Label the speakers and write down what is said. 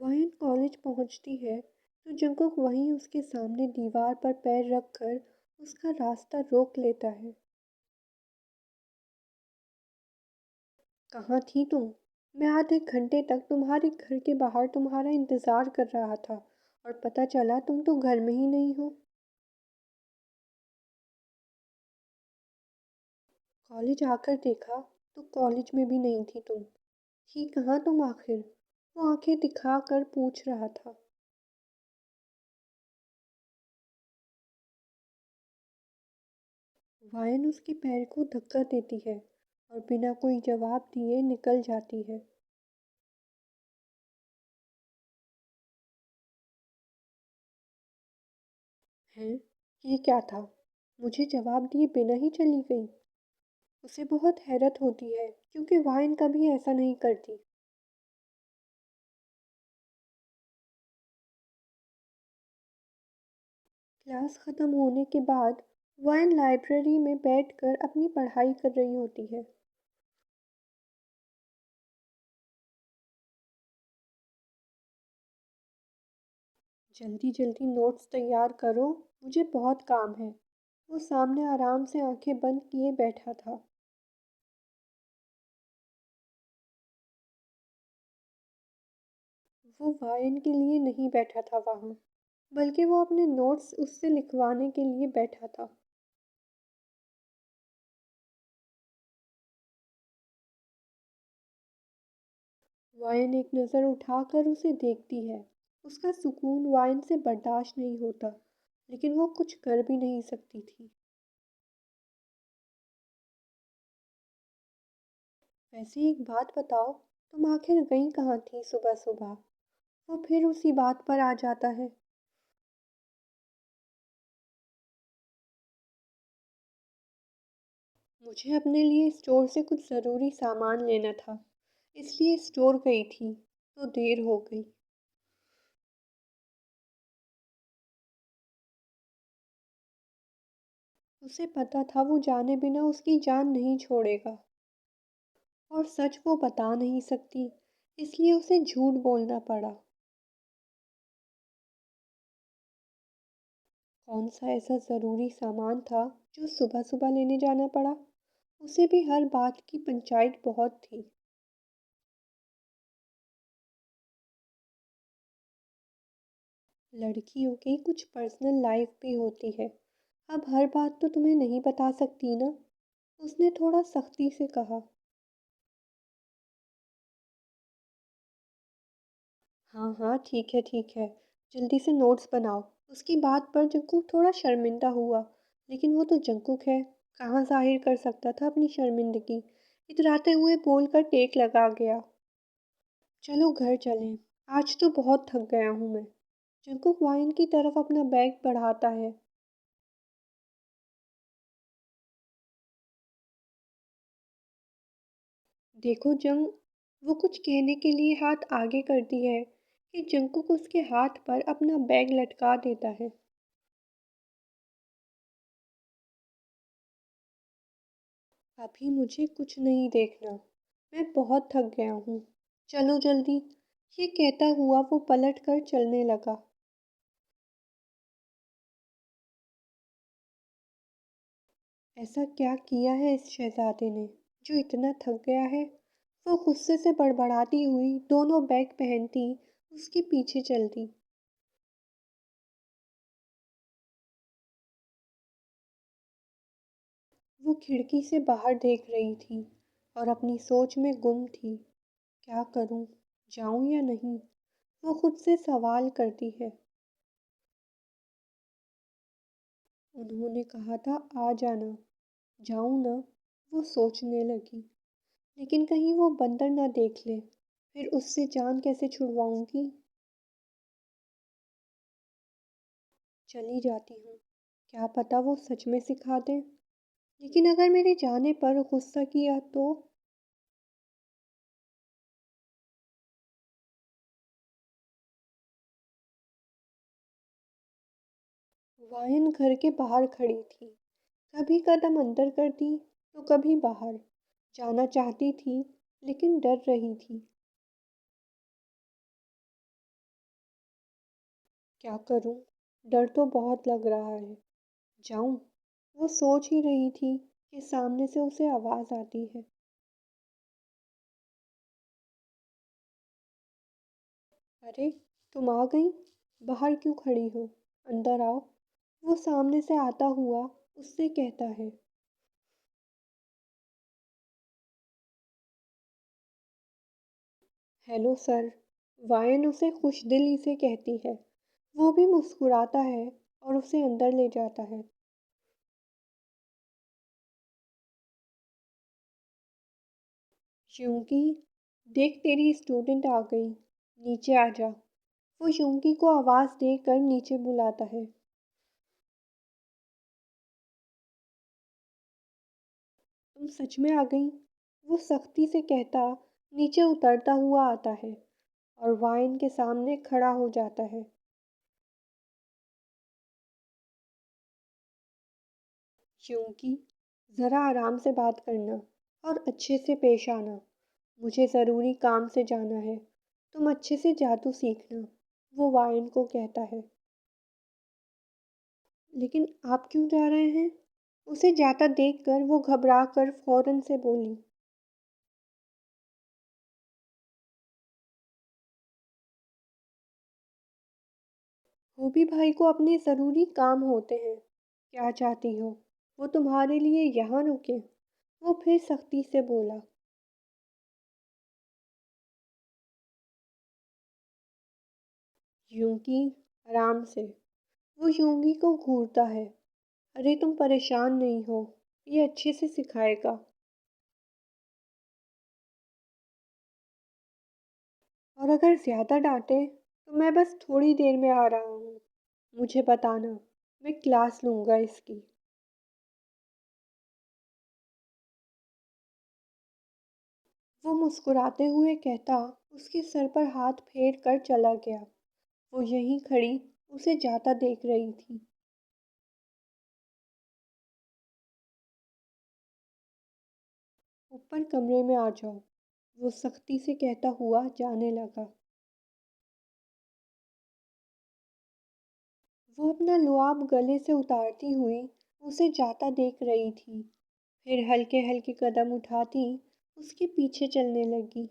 Speaker 1: वायन college पहुंचती है तो जंगकुक वहीं उसके सामने दीवार पर पैर रखकर उसका रास्ता रोक लेता है। कहाँ थी तुम? मैं आधे घंटे तक तुम्हारे घर के बाहर तुम्हारा इंतजार कर रहा था और पता चला तुम तो घर में ही नहीं हो। कॉलेज आकर देखा तो कॉलेज में भी नहीं थी तुम। थी कहाँ तुम आखिर? वो आंखें दिखाकर पूछ रहा था। वायन उसके पैर को धक्का देती है और बिना कोई जवाब दिए निकल जाती है। हैं? ये क्या था? मुझे जवाब दिए बिना ही चली गई। उसे बहुत हैरत होती है क्योंकि वायन कभी ऐसा नहीं करती। क्लास खत्म होने के बाद वायन लाइब्रेरी में बैठकर अपनी पढ़ाई कर रही होती है। जल्दी जल्दी नोट्स तैयार करो, मुझे बहुत काम है। वो सामने आराम से आंखें बंद किए बैठा था। वो वायन के लिए नहीं बैठा था वहाँ, बल्कि वो अपने नोट्स उससे लिखवाने के लिए बैठा था। वायन एक नज़र उठाकर उसे देखती है। उसका सुकून वायन से बर्दाश्त नहीं होता, लेकिन वो कुछ कर भी नहीं सकती थी। वैसे एक बात बताओ, तुम आखिर गई कहाँ थी सुबह सुबह? वो फिर उसी बात पर आ जाता है। मुझे अपने लिए स्टोर से कुछ ज़रूरी सामान लेना था, इसलिए स्टोर गई थी, तो देर हो गई। उसे पता था वो जाने बिना उसकी जान नहीं छोड़ेगा, और सच वो बता नहीं सकती, इसलिए उसे झूठ बोलना पड़ा। कौन सा ऐसा ज़रूरी सामान था जो सुबह सुबह लेने जाना पड़ा? उसे भी हर बात की पंचायत बहुत थी। लड़कियों की कुछ पर्सनल लाइफ भी होती है। अब हर बात तो तुम्हें नहीं बता सकती ना, उसने थोड़ा सख्ती से कहा। हाँ हाँ, ठीक है ठीक है, जल्दी से नोट्स बनाओ। उसकी बात पर जंकुक थोड़ा शर्मिंदा हुआ, लेकिन वो तो जंकुक है, कहाँ जाहिर कर सकता था अपनी शर्मिंदगी। इतराते हुए बोलकर टेक लगा गया। चलो घर चलें, आज तो बहुत थक गया हूँ मैं। जंकुक वाइन की तरफ अपना बैग बढ़ाता है। देखो जंग, वो कुछ कहने के लिए हाथ आगे करती है कि जंकुक उसके हाथ पर अपना बैग लटका देता है। अभी मुझे कुछ नहीं देखना, मैं बहुत थक गया हूँ। चलो जल्दी। ये कहता हुआ वो पलट कर चलने लगा। ऐसा क्या किया है इस शहजादे ने जो इतना थक गया है? वो गुस्से से बड़बड़ाती हुई दोनों बैग पहनती उसके पीछे चलती। वो खिड़की से बाहर देख रही थी और अपनी सोच में गुम थी। क्या करूं, जाऊं या नहीं? वो खुद से सवाल करती है। उन्होंने कहा था आ जाना, जाऊं ना? वो सोचने लगी, लेकिन कहीं वो बंदर ना देख ले, फिर उससे जान कैसे छुड़वाऊंगी? चली जाती हूँ, क्या पता वो सच में सिखा दें। लेकिन अगर मेरे जाने पर गुस्सा किया तो? वायन घर के बाहर खड़ी थी, कभी कदम अंदर करती तो कभी बाहर। जाना चाहती थी, लेकिन डर रही थी। क्या करूं? डर तो बहुत लग रहा है। जाऊं? वो सोच ही रही थी कि सामने से उसे आवाज आती है। अरे, तुम आ गई? बाहर क्यों खड़ी हो? अंदर आओ। वो सामने से आता हुआ उससे कहता है। Hello sir. वायन उसे खुशदिली से कहती है। वो भी मुस्कुराता है और उसे अंदर ले जाता है। यूंकी, देख तेरी स्टूडेंट आ गई। नीचे आ जा। वो यूंकी को आवाज देकर नीचे बुलाता है। तुम सच में आ गई? वो सख्ती से कहता नीचे उतरता हुआ आता है और वाइन के सामने खड़ा हो जाता है। यूंकी, जरा आराम से बात करना और अच्छे से पेश आना। मुझे ज़रूरी काम से जाना है। तुम अच्छे से जादू सीखना। वो वाइन को कहता है। लेकिन आप क्यों जा रहे हैं? उसे जाता देखकर वो घबरा कर फौरन से बोली। रूबी भाई को अपने ज़रूरी काम होते हैं। क्या चाहती हो? वो तुम्हारे लिए यहाँ रुके? वो फिर सख्ती से बोला। यूंकी, आराम से। वो यूंगी को घूरता है। अरे तुम परेशान नहीं हो। ये अच्छे से सिखाएगा। और अगर ज़्यादा डांटे तो मैं बस थोड़ी देर में आ रहा हूँ। मुझे बताना। मैं क्लास लूँगा इसकी। वो मुस्कुराते हुए कहता उसके सर पर हाथ फेर कर चला गया। वो यहीं खड़ी उसे जाता देख रही थी। ऊपर कमरे में आ जाओ। वो सख्ती से कहता हुआ जाने लगा। वो अपना लुआब गले से उतारती हुई उसे जाता देख रही थी। फिर हल्के हल्के कदम उठाती उसके पीछे चलने लगी।